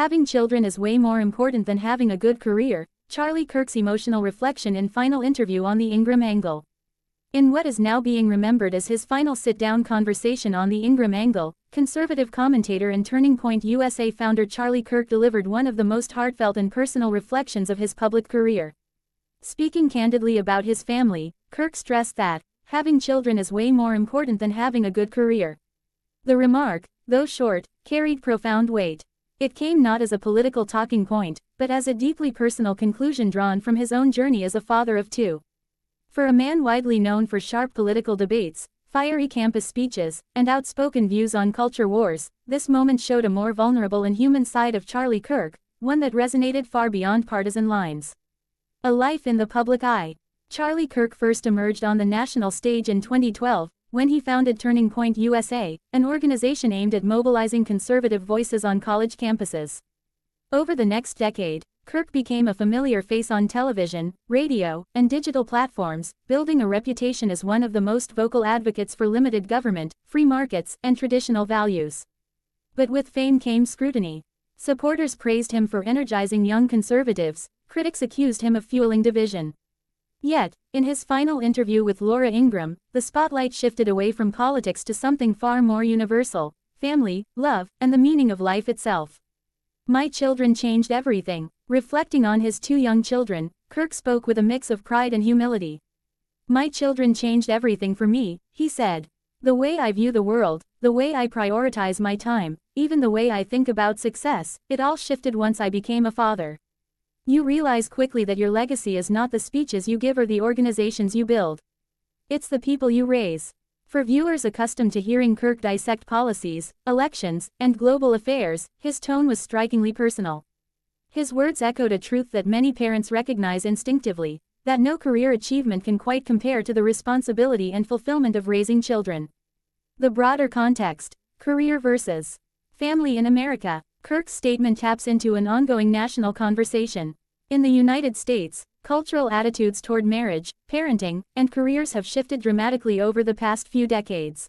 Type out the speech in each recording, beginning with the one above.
Having children is way more important than having a good career, Charlie Kirk's emotional reflection in final interview on the Ingraham Angle. In what is now being remembered as his final sit-down conversation on the Ingraham Angle, conservative commentator and Turning Point USA founder Charlie Kirk delivered one of the most heartfelt and personal reflections of his public career. Speaking candidly about his family, Kirk stressed that, having children is way more important than having a good career. The remark, though short, carried profound weight. It came not as a political talking point, but as a deeply personal conclusion drawn from his own journey as a father of two. For a man widely known for sharp political debates, fiery campus speeches, and outspoken views on culture wars, this moment showed a more vulnerable and human side of Charlie Kirk, one that resonated far beyond partisan lines. A life in the public eye. Charlie Kirk first emerged on the national stage in 2012, when he founded Turning Point USA, an organization aimed at mobilizing conservative voices on college campuses. Over the next decade, Kirk became a familiar face on television, radio, and digital platforms, building a reputation as one of the most vocal advocates for limited government, free markets, and traditional values. But with fame came scrutiny. Supporters praised him for energizing young conservatives, critics accused him of fueling division. Yet, in his final interview with Laura Ingraham, the spotlight shifted away from politics to something far more universal: family, love, and the meaning of life itself. "My children changed everything." Reflecting on his two young children, Kirk spoke with a mix of pride and humility. "My children changed everything for me," he said. "The way I view the world, the way I prioritize my time, even the way I think about success, it all shifted once I became a father." You realize quickly that your legacy is not the speeches you give or the organizations you build. It's the people you raise. For viewers accustomed to hearing Kirk dissect policies, elections, and global affairs, his tone was strikingly personal. His words echoed a truth that many parents recognize instinctively, that no career achievement can quite compare to the responsibility and fulfillment of raising children. The broader context: career versus family in America. Kirk's statement taps into an ongoing national conversation. In the United States, cultural attitudes toward marriage, parenting, and careers have shifted dramatically over the past few decades.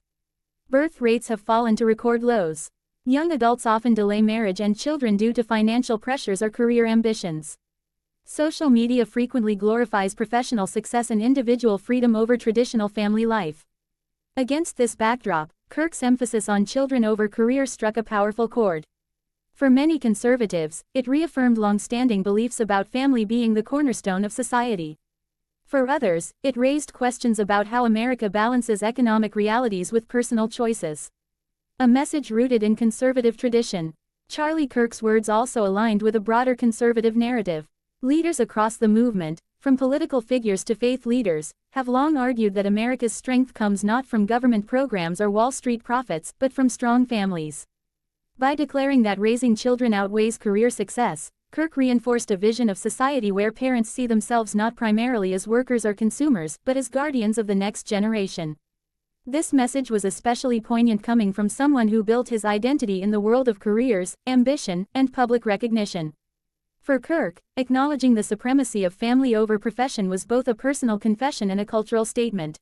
Birth rates have fallen to record lows. Young adults often delay marriage and children due to financial pressures or career ambitions. Social media frequently glorifies professional success and individual freedom over traditional family life. Against this backdrop, Kirk's emphasis on children over career struck a powerful chord. For many conservatives, it reaffirmed long-standing beliefs about family being the cornerstone of society. For others, it raised questions about how America balances economic realities with personal choices. A message rooted in conservative tradition. Charlie Kirk's words also aligned with a broader conservative narrative. Leaders across the movement, from political figures to faith leaders, have long argued that America's strength comes not from government programs or Wall Street profits, but from strong families. By declaring that raising children outweighs career success, Kirk reinforced a vision of society where parents see themselves not primarily as workers or consumers, but as guardians of the next generation. This message was especially poignant coming from someone who built his identity in the world of careers, ambition, and public recognition. For Kirk, acknowledging the supremacy of family over profession was both a personal confession and a cultural statement.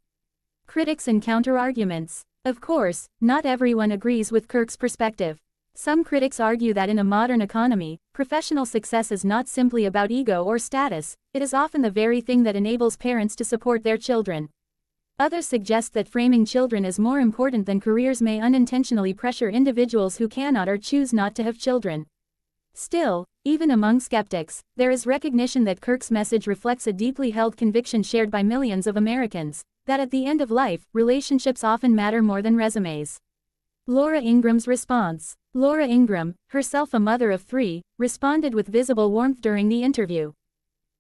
Critics and counter-arguments. Of course, not everyone agrees with Kirk's perspective. Some critics argue that in a modern economy, professional success is not simply about ego or status, it is often the very thing that enables parents to support their children. Others suggest that framing children as more important than careers may unintentionally pressure individuals who cannot or choose not to have children. Still, even among skeptics, there is recognition that Kirk's message reflects a deeply held conviction shared by millions of Americans, that at the end of life, relationships often matter more than resumes. Laura Ingram's response. Laura Ingraham, herself a mother of three, responded with visible warmth during the interview.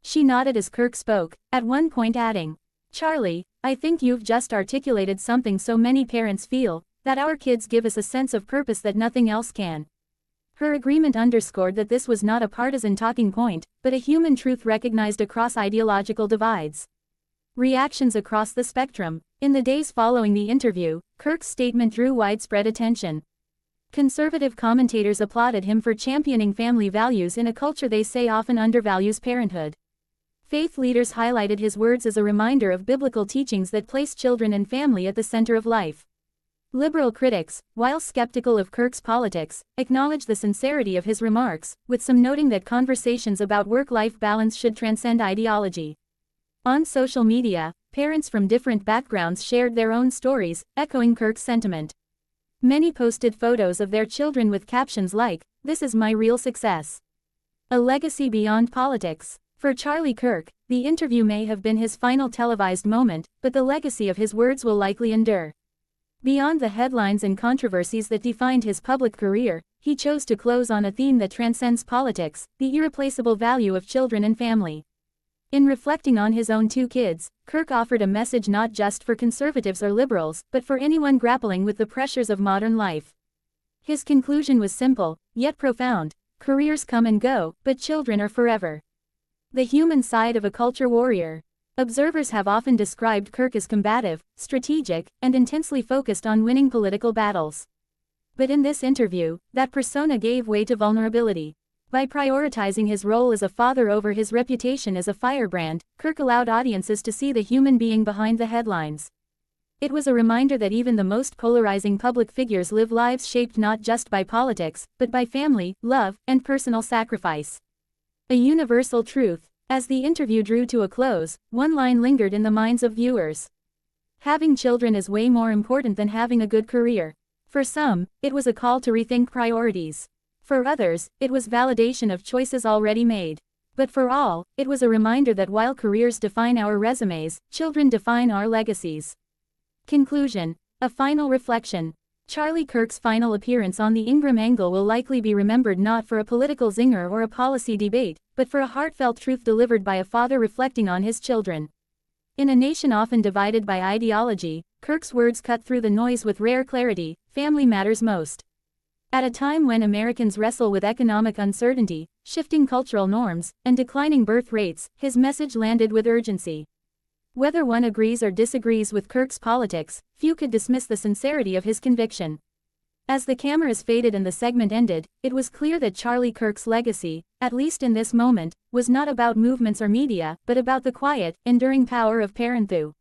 She nodded as Kirk spoke, at one point adding, "Charlie, I think you've just articulated something so many parents feel, that our kids give us a sense of purpose that nothing else can." Her agreement underscored that this was not a partisan talking point, but a human truth recognized across ideological divides. Reactions across the spectrum. In the days following the interview, Kirk's statement drew widespread attention. Conservative commentators applauded him for championing family values in a culture they say often undervalues parenthood. Faith leaders highlighted his words as a reminder of biblical teachings that place children and family at the center of life. Liberal critics, while skeptical of Kirk's politics, acknowledge the sincerity of his remarks, with some noting that conversations about work-life balance should transcend ideology. On social media, parents from different backgrounds shared their own stories, echoing Kirk's sentiment. Many posted photos of their children with captions like, "This is my real success." A legacy beyond politics. For Charlie Kirk, the interview may have been his final televised moment, but the legacy of his words will likely endure. Beyond the headlines and controversies that defined his public career, he chose to close on a theme that transcends politics, the irreplaceable value of children and family. In reflecting on his own 2 kids, Kirk offered a message not just for conservatives or liberals, but for anyone grappling with the pressures of modern life. His conclusion was simple, yet profound: careers come and go, but children are forever. The human side of a culture warrior. Observers have often described Kirk as combative, strategic, and intensely focused on winning political battles. But in this interview, that persona gave way to vulnerability. By prioritizing his role as a father over his reputation as a firebrand, Kirk allowed audiences to see the human being behind the headlines. It was a reminder that even the most polarizing public figures live lives shaped not just by politics, but by family, love, and personal sacrifice. A universal truth. As the interview drew to a close, one line lingered in the minds of viewers. Having children is way more important than having a good career. For some, it was a call to rethink priorities. For others, it was validation of choices already made. But for all, it was a reminder that while careers define our resumes, children define our legacies. Conclusion. A final reflection. Charlie Kirk's final appearance on the Ingraham Angle will likely be remembered not for a political zinger or a policy debate, but for a heartfelt truth delivered by a father reflecting on his children. In a nation often divided by ideology, Kirk's words cut through the noise with rare clarity: family matters most. At a time when Americans wrestle with economic uncertainty, shifting cultural norms, and declining birth rates, his message landed with urgency. Whether one agrees or disagrees with Kirk's politics, few could dismiss the sincerity of his conviction. As the cameras faded and the segment ended, it was clear that Charlie Kirk's legacy, at least in this moment, was not about movements or media, but about the quiet, enduring power of parenthood.